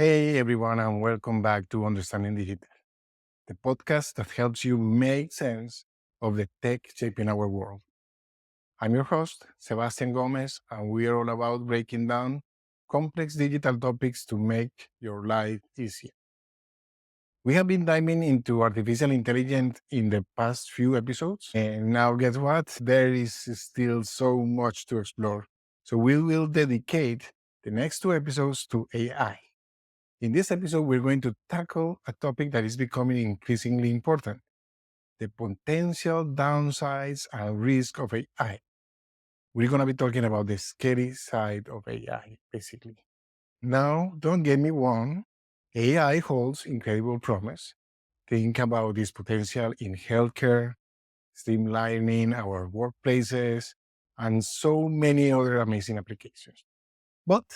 Hey everyone, and welcome back to Understanding Digital, the podcast that helps you make sense of the tech shaping our world. I'm your host, Sebastian Gomez, and we are all about breaking down complex digital topics to make your life easier. We have been diving into artificial intelligence in the past few episodes, and now guess what? There is still so much to explore. So we will dedicate the next two episodes to AI. In this episode, we're going to tackle a topic that is becoming increasingly important: the potential downsides and risk of AI. We're going to be talking about the scary side of AI, basically. Now, don't get me wrong, AI holds incredible promise. Think about this potential in healthcare, streamlining our workplaces, and so many other amazing applications. But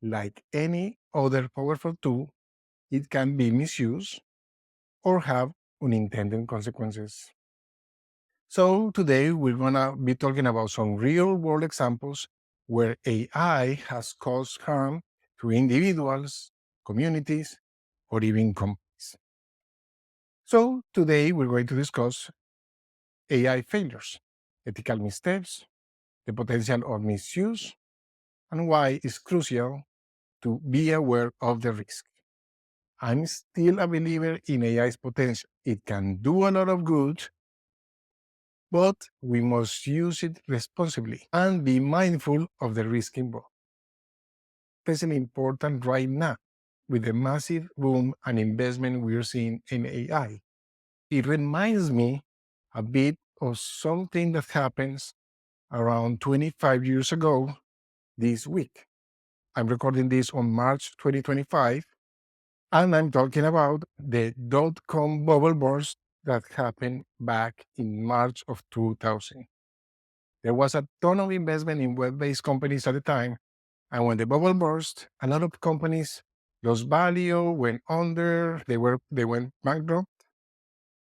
like any other powerful tool, it can be misused or have unintended consequences. So today we're going to be talking about some real world examples where AI has caused harm to individuals, communities, or even companies. So today we're going to discuss AI failures, ethical missteps, the potential of misuse, and why it's crucial to be aware of the risk. I'm still a believer in AI's potential. It can do a lot of good, but we must use it responsibly and be mindful of the risk involved. Especially important right now with the massive boom and investment we're seeing in AI. It reminds me a bit of something that happens around 25 years ago this week. I'm recording this on March 2025, and I'm talking about the dot-com bubble burst that happened back in March of 2000. There was a ton of investment in web-based companies at the time, and when the bubble burst, a lot of companies lost value, went under, they went bankrupt,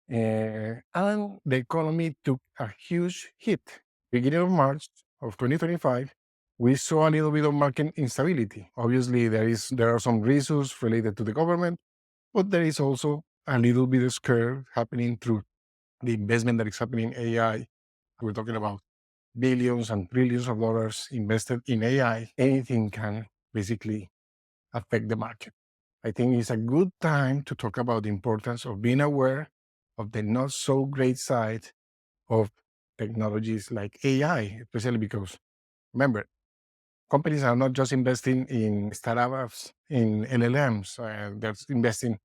and the economy took a huge hit. Beginning of March of 2025, we saw a little bit of market instability. Obviously, there are some reasons related to the government, but there is also a little bit of scare happening through the investment that is happening in AI. We're talking about billions and trillions of dollars invested in AI. Anything can basically affect the market. I think it's a good time to talk about the importance of being aware of the not so great side of technologies like AI, especially because, remember, companies are not just investing in startups, in LLMs, they're investing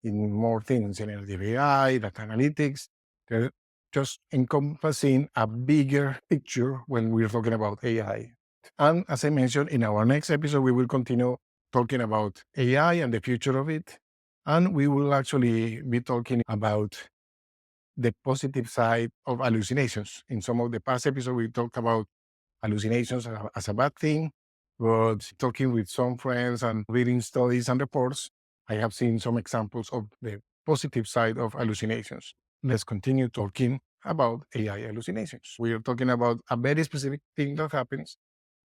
in more things, generative AI, data analytics. They're just encompassing a bigger picture when we're talking about AI. And as I mentioned, in our next episode, we will continue talking about AI and the future of it. And we will actually be talking about the positive side of hallucinations. In some of the past episodes, we talked about hallucinations as a bad thing, but talking with some friends and reading studies and reports, I have seen some examples of the positive side of hallucinations. Let's continue talking about AI hallucinations. We are talking about a very specific thing that happens,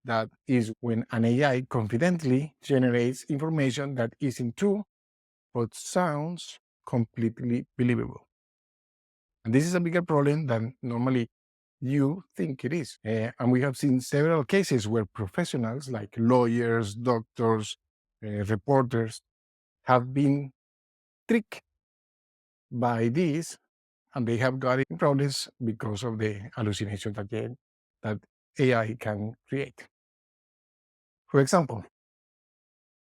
that is when an AI confidently generates information that isn't true, but sounds completely believable. And this is a bigger problem than normally you think it is. And we have seen several cases where professionals like lawyers, doctors, reporters have been tricked by this, and they have got in problems because of the hallucination that AI can create. For example,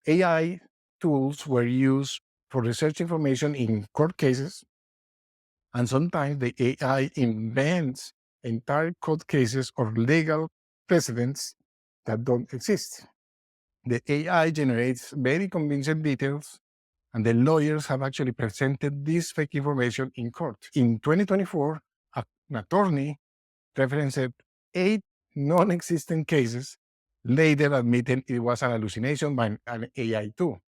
AI tools were used for research information in court cases, and sometimes the AI invents entire court cases or legal precedents that don't exist. The AI generates very convincing details, and the lawyers have actually presented this fake information in court. In 2024, an attorney referenced 8 non-existent cases, later admitting it was an hallucination by an AI tool.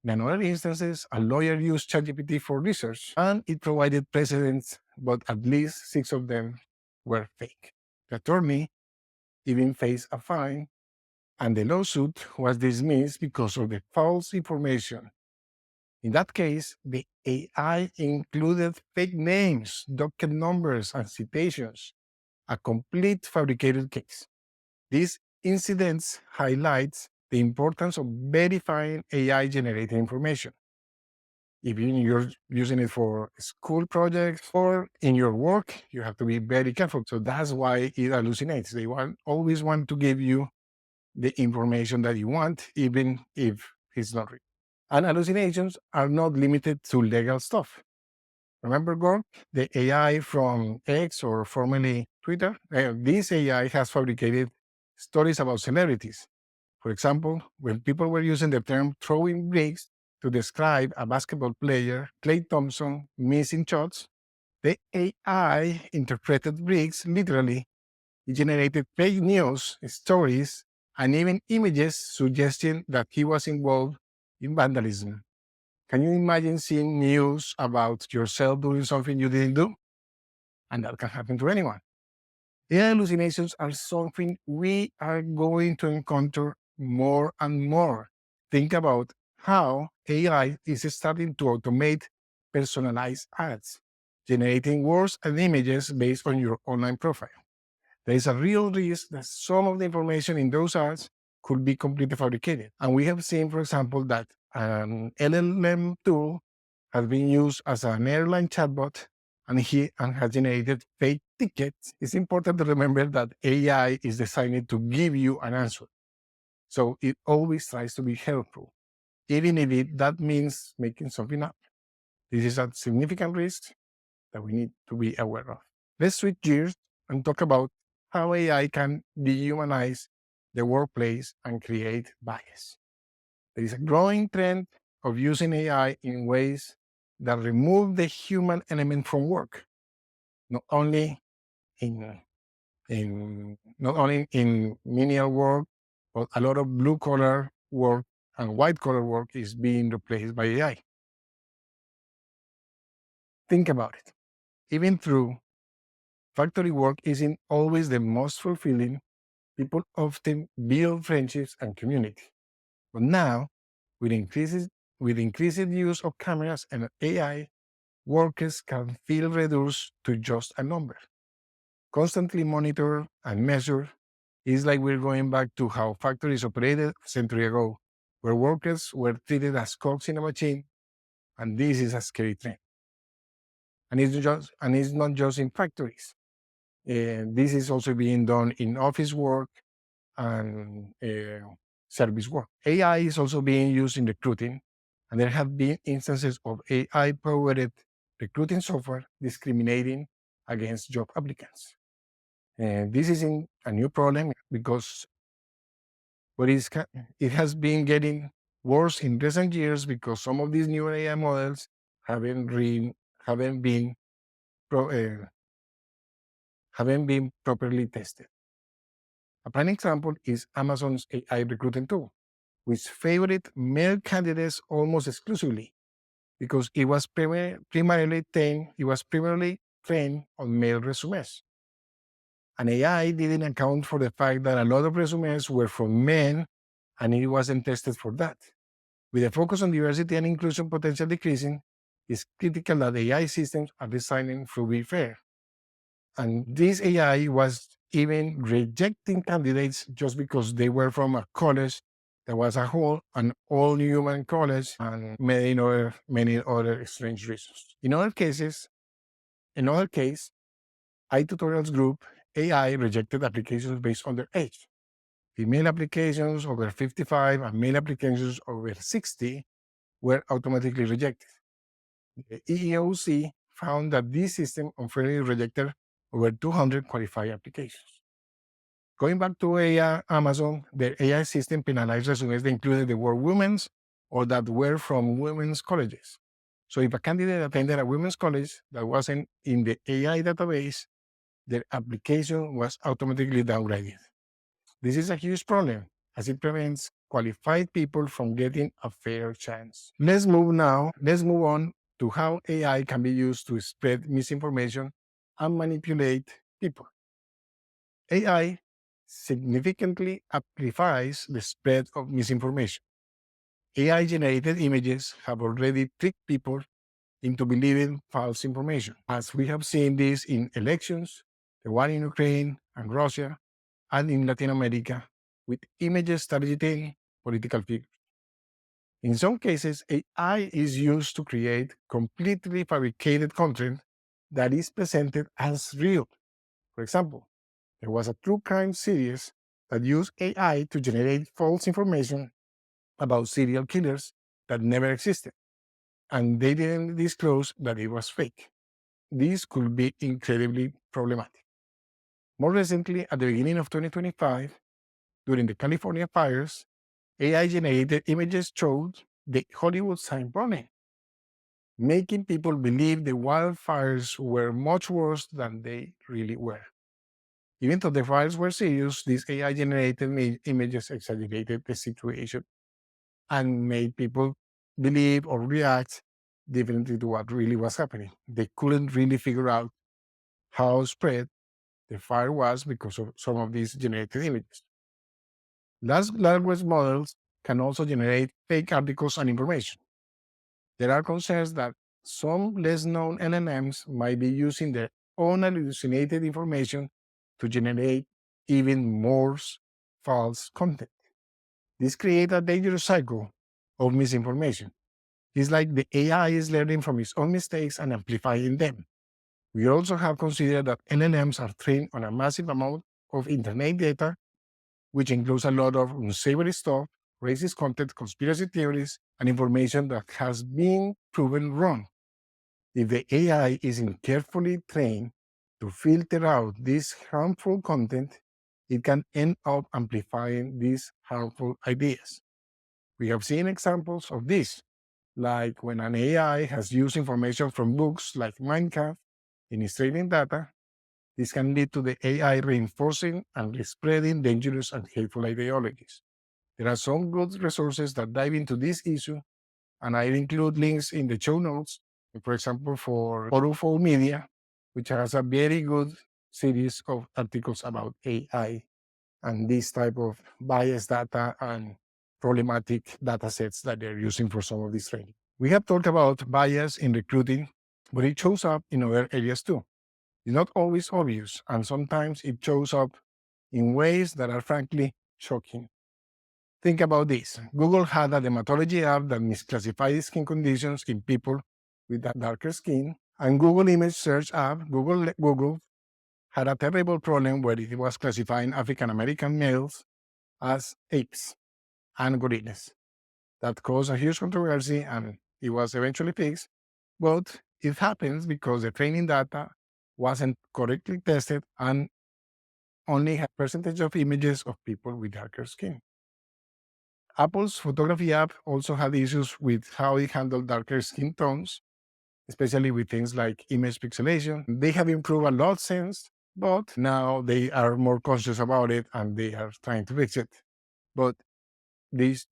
In other instances, a lawyer used ChatGPT for research, and it provided precedents, but at least 6 of them were fake. The attorney even faced a fine and the lawsuit was dismissed because of the false information. In that case, the AI included fake names, docket numbers, and citations, a complete fabricated case. These incidents highlights the importance of verifying AI-generated information. If you're using it for school projects or in your work, you have to be very careful. So that's why it hallucinates. They always want to give you the information that you want, even if it's not real. And hallucinations are not limited to legal stuff. Remember, Gork, the AI from X or formerly Twitter? This AI has fabricated stories about celebrities. For example, when people were using the term throwing bricks to describe a basketball player, Clay Thompson, missing shots, the AI interpreted bricks literally. It generated fake news, stories, and even images suggesting that he was involved in vandalism. Can you imagine seeing news about yourself doing something you didn't do? And that can happen to anyone. AI hallucinations are something we are going to encounter more and more. Think about how AI is starting to automate personalized ads, generating words and images based on your online profile. There is a real risk that some of the information in those ads could be completely fabricated. And we have seen, for example, that an LLM tool has been used as an airline chatbot and has generated fake tickets. It's important to remember that AI is designed to give you an answer. So it always tries to be helpful, even if that means making something up. This is a significant risk that we need to be aware of. Let's switch gears and talk about how AI can dehumanize the workplace and create bias. There is a growing trend of using AI in ways that remove the human element from work, not only in not only in menial work, but a lot of blue collar work and white collar work is being replaced by AI. Think about it. Even through factory work isn't always the most fulfilling, people often build friendships and community. But now, with increased use of cameras and AI, workers can feel reduced to just a number. Constantly monitored and measured is like we're going back to how factories operated a century ago, where workers were treated as cogs in a machine, and this is a scary trend. And it's not just in factories. This is also being done in office work and service work. AI is also being used in recruiting, and there have been instances of AI-powered recruiting software discriminating against job applicants. This isn't a new problem because it has been getting worse in recent years because some of these new AI models haven't been pro, uh, haven't been properly tested. A prime example is Amazon's AI recruiting tool, which favored male candidates almost exclusively because it was primarily trained on male resumes. And AI didn't account for the fact that a lot of resumes were from men and it wasn't tested for that. With a focus on diversity and inclusion potential decreasing, it's critical that AI systems are designed to be fair. And this AI was even rejecting candidates just because they were from a college that was an all human college and many other strange reasons. In other case, iTutorials group AI rejected applications based on their age. Female applications over 55 and male applications over 60 were automatically rejected. The EEOC found that this system unfairly rejected over 200 qualified applications. Going back to Amazon, their AI system penalized resumes that included the word women's or that were from women's colleges. So if a candidate attended a women's college that wasn't in the AI database, their application was automatically downgraded. This is a huge problem as it prevents qualified people from getting a fair chance. Let's move on to how AI can be used to spread misinformation and manipulate people. AI significantly amplifies the spread of misinformation. AI generated images have already tricked people into believing false information, as we have seen this in elections, the one in Ukraine and Russia, and in Latin America, with images targeting political figures. In some cases, AI is used to create completely fabricated content that is presented as real. For example, there was a true crime series that used AI to generate false information about serial killers that never existed, and they didn't disclose that it was fake. This could be incredibly problematic. More recently, at the beginning of 2025, during the California fires, AI generated images showed the Hollywood sign burning, making people believe the wildfires were much worse than they really were. Even though the fires were serious, these AI generated images exaggerated the situation and made people believe or react differently to what really was happening. They couldn't really figure out how spread the fire was because of some of these generated images. Large language models can also generate fake articles and information. There are concerns that some less known LLMs might be using their own hallucinated information to generate even more false content. This creates a dangerous cycle of misinformation. It's like the AI is learning from its own mistakes and amplifying them. We also have considered that LLMs are trained on a massive amount of internet data, which includes a lot of unsavory stuff, racist content, conspiracy theories, and information that has been proven wrong. If the AI isn't carefully trained to filter out this harmful content, it can end up amplifying these harmful ideas. We have seen examples of this, like when an AI has used information from books like Minecraft in its training data. This can lead to the AI reinforcing and spreading dangerous and hateful ideologies. There are some good resources that dive into this issue, and I include links in the show notes, for example, for Powerful Media, which has a very good series of articles about AI and this type of biased data and problematic data sets that they're using for some of this training. We have talked about bias in recruiting, but it shows up in other areas too. It's not always obvious, and sometimes it shows up in ways that are frankly shocking. Think about this. Google had a dermatology app that misclassified skin conditions in people with darker skin, and Google image search app, Google had a terrible problem where it was classifying African American males as apes and gorillas. That caused a huge controversy and it was eventually fixed. But it happens because the training data wasn't correctly tested and only had percentage of images of people with darker skin. Apple's photography app also had issues with how it handled darker skin tones, especially with things like image pixelation. They have improved a lot since, but now they are more conscious about it and they are trying to fix it. But this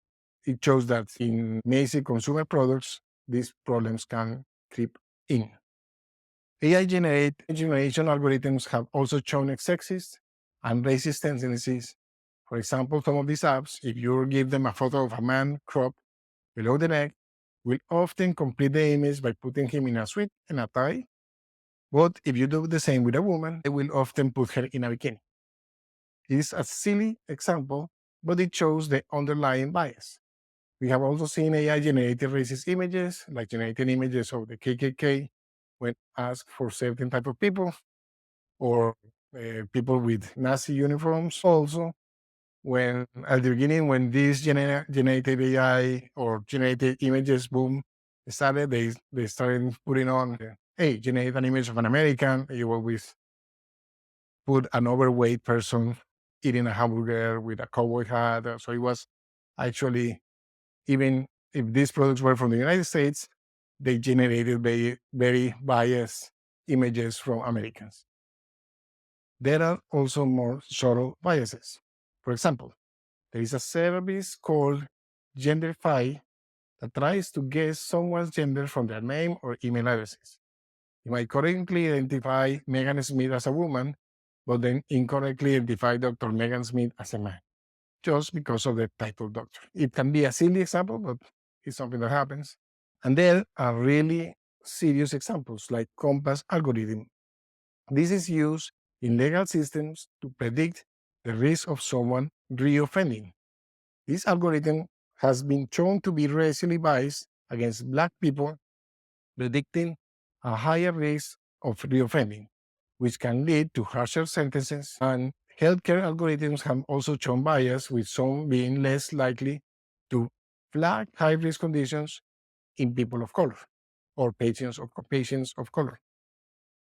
it shows that in basic consumer products, these problems can creep in. AI generation algorithms have also shown sexist and racist tendencies. For example, some of these apps, if you give them a photo of a man cropped below the neck, will often complete the image by putting him in a suit and a tie. But if you do the same with a woman, they will often put her in a bikini. It is a silly example, but it shows the underlying bias. We have also seen AI generated racist images, like generating images of the KKK when asked for certain type of people, or people with Nazi uniforms. Also, when at the beginning, when these generated AI or generated images boom started, they started putting on, hey, generate an image of an American. You always put an overweight person eating a hamburger with a cowboy hat. So it was actually, even if these products were from the United States, they generated very, very biased images from Americans. There are also more subtle biases. For example, there is a service called Genderfy that tries to guess someone's gender from their name or email addresses. You might correctly identify Megan Smith as a woman, but then incorrectly identify Dr. Megan Smith as a man just because of the title doctor. It can be a silly example, but it's something that happens. And there are really serious examples like Compass algorithm. This is used in legal systems to predict the risk of someone reoffending. This algorithm has been shown to be racially biased against Black people, predicting a higher risk of reoffending, which can lead to harsher sentences. And healthcare algorithms have also shown bias, with some being less likely to flag high risk conditions in people of color or patients of color.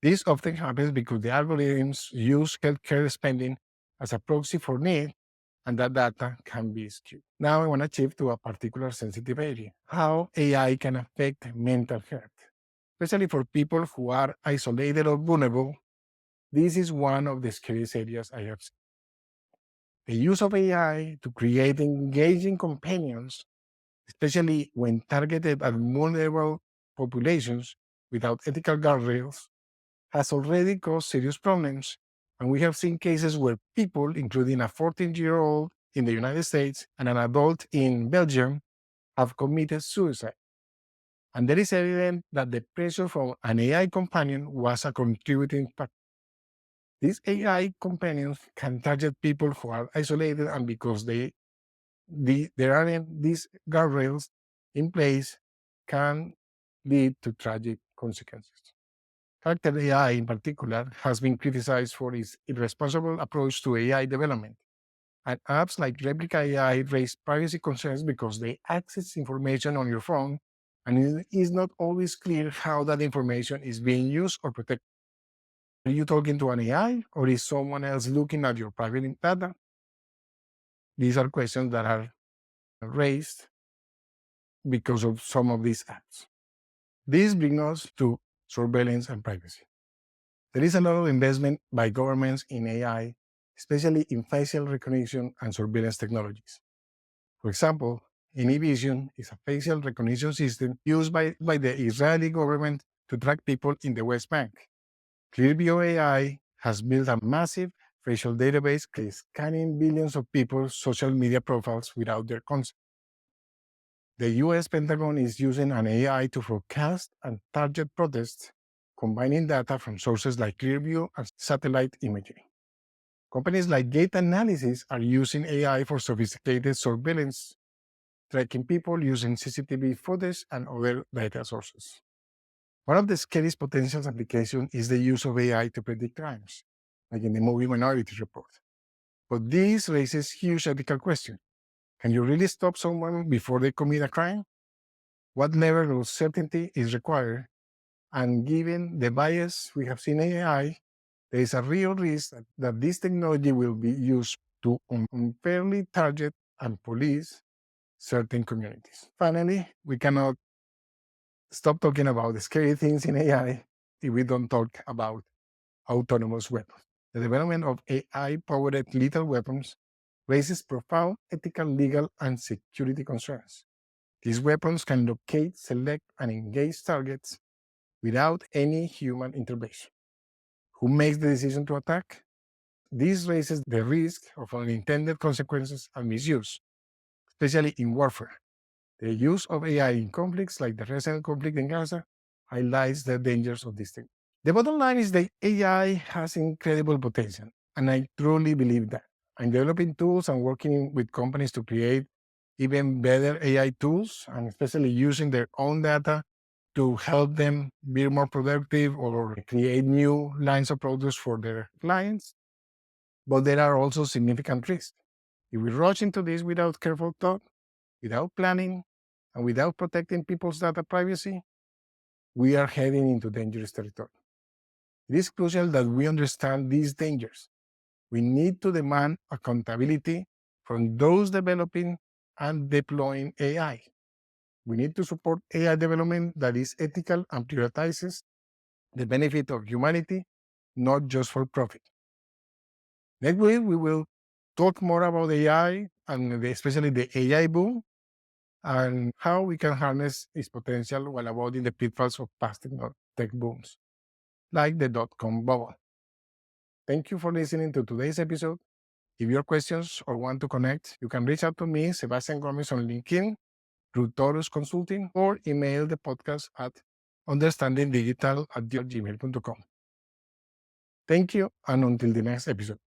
This often happens because the algorithms use healthcare spending as a proxy for need, and that data can be skewed. Now I want to shift to a particular sensitive area, how AI can affect mental health. Especially for people who are isolated or vulnerable, this is one of the scariest areas I have seen. The use of AI to create engaging companions, especially when targeted at vulnerable populations without ethical guardrails, has already caused serious problems. And we have seen cases where people, including a 14-year-old in the United States and an adult in Belgium, have committed suicide. And there is evidence that the pressure from an AI companion was a contributing factor. These AI companions can target people who are isolated, and because there aren't these guardrails in place, can lead to tragic consequences. Character AI, in particular, has been criticized for its irresponsible approach to AI development. And apps like Replica AI raise privacy concerns because they access information on your phone, and it is not always clear how that information is being used or protected. Are you talking to an AI, or is someone else looking at your private data? These are questions that are raised because of some of these apps. This brings us to surveillance and privacy. There is a lot of investment by governments in AI, especially in facial recognition and surveillance technologies. For example, Vision is a facial recognition system used by the Israeli government to track people in the West Bank. Clearview AI has built a massive facial database scanning billions of people's social media profiles without their consent. The US Pentagon is using an AI to forecast and target protests, combining data from sources like Clearview and satellite imaging. Companies like Gate Analysis are using AI for sophisticated surveillance, tracking people using CCTV footage and other data sources. One of the scariest potential applications is the use of AI to predict crimes, like in the movie Minority Report. But this raises huge ethical questions. Can you really stop someone before they commit a crime? What level of certainty is required? And given the bias we have seen in AI, there is a real risk that this technology will be used to unfairly target and police certain communities. Finally, we cannot stop talking about the scary things in AI if we don't talk about autonomous weapons. The development of AI-powered lethal weapons raises profound ethical, legal, and security concerns. These weapons can locate, select, and engage targets without any human intervention. Who makes the decision to attack? This raises the risk of unintended consequences and misuse, especially in warfare. The use of AI in conflicts like the recent conflict in Gaza highlights the dangers of this thing. The bottom line is that AI has incredible potential, and I truly believe that. I'm developing tools and working with companies to create even better AI tools, and especially using their own data to help them be more productive or create new lines of products for their clients. But there are also significant risks. If we rush into this without careful thought, without planning, and without protecting people's data privacy, we are heading into dangerous territory. It is crucial that we understand these dangers. We need to demand accountability from those developing and deploying AI. We need to support AI development that is ethical and prioritizes the benefit of humanity, not just for profit. Next week, we will talk more about AI and especially the AI boom and how we can harness its potential while avoiding the pitfalls of past tech booms, like the dot-com bubble. Thank you for listening to today's episode. If you have questions or want to connect, you can reach out to me, Sebastian Gomez, on LinkedIn, through Taurus Consulting, or email the podcast at understandingdigital@gmail.com. Thank you, and until the next episode.